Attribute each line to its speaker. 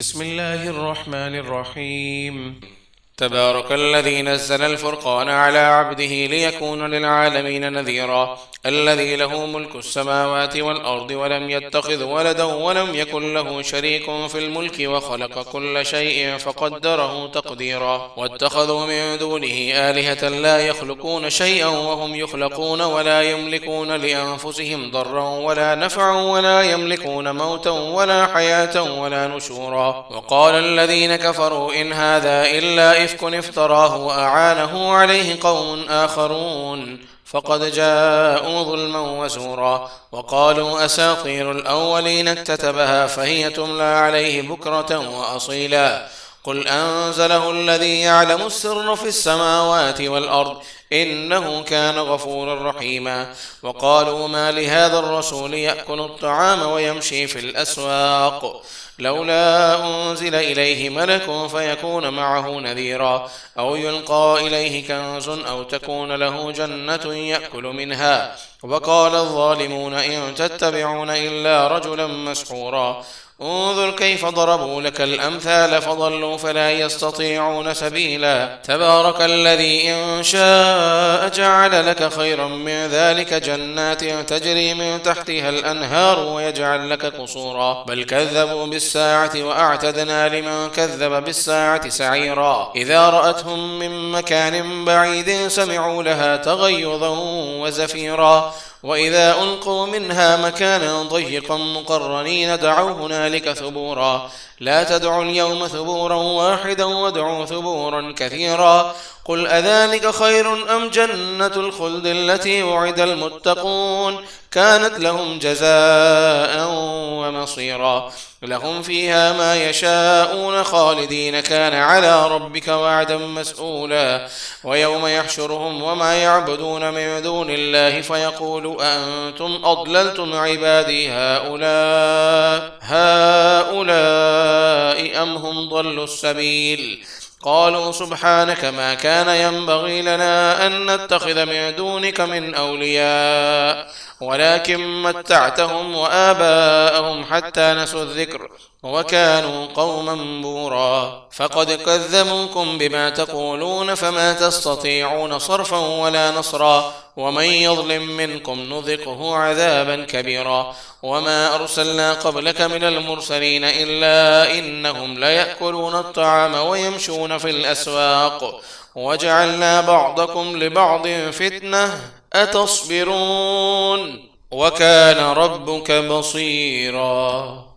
Speaker 1: بسم الله الرحمن الرحيم. تبارك الذي نزل الفرقان على عبده ليكون للعالمين نذيرا. الذي له ملك السماوات والأرض ولم يتخذ ولدا ولم يكن له شريك في الملك وخلق كل شيء فقدره تقديرا. واتخذوا من دونه آلهة لا يخلقون شيئا وهم يخلقون ولا يملكون لأنفسهم ضرا ولا نفعا ولا يملكون موتا ولا حياة ولا نشورا. وقال الذين كفروا إن هذا إلا إفك افتراه وأعانه عليه قوم آخرون فقد جاءوا ظلما وزورا. وقالوا أساطير الأولين اكتتبها فهي تملى عليه بكرة وأصيلا. قل أنزله الذي يعلم السر في السماوات والأرض إنه كان غفورا رحيما. وقالوا ما لهذا الرسول يأكل الطعام ويمشي في الأسواق لولا أنزل إليه ملك فيكون معه نذيرا أو يلقى إليه كنز أو تكون له جنة يأكل منها. وقال الظالمون إن تتبعون إلا رجلا مسحورا. انظر كيف ضربوا لك الأمثال فضلوا فلا يستطيعون سبيلا. تبارك الذي إن شاء جعل لك خيرا من ذلك جنات تجري من تحتها الأنهار ويجعل لك قصورا بل كذبوا بالساعة وأعتدنا لمن كذب بالساعة سعيرا. إذا رأتهم من مكان بعيد سمعوا لها تغيظا وزفيرا وإذا ألقوا منها مكانا ضيقا مقرنين دعوا هنالك ثبورا. لا تدعوا اليوم ثبورا واحدا وادعوا ثبورا كثيرا. قل أذلك خير أم جنة الخلد التي وعد المتقون كانت لهم جزاء ومصيرا. لهم فيها ما يشاءون خالدين كان على ربك وعدا مسئولا. ويوم يحشرهم وما يعبدون من دون الله فيقول أنتم أضللتم عبادي هؤلاء أم هم ضلوا السبيل. قالوا سبحانك ما كان ينبغي لنا أن نتخذ من دونك من أولياء ولكن متعتهم وآباءهم حتى نسوا الذكر وكانوا قوما بورا. فقد كذبوكم بما تقولون فما تستطيعون صرفا ولا نصرا. ومن يظلم منكم نذقه عذابا كبيرا. وما أرسلنا قبلك من المرسلين إلا إنهم ليأكلون الطعام ويمشون في الأسواق وجعلنا بعضكم لبعض فتنة أتصبرون وكان ربك بصيرا.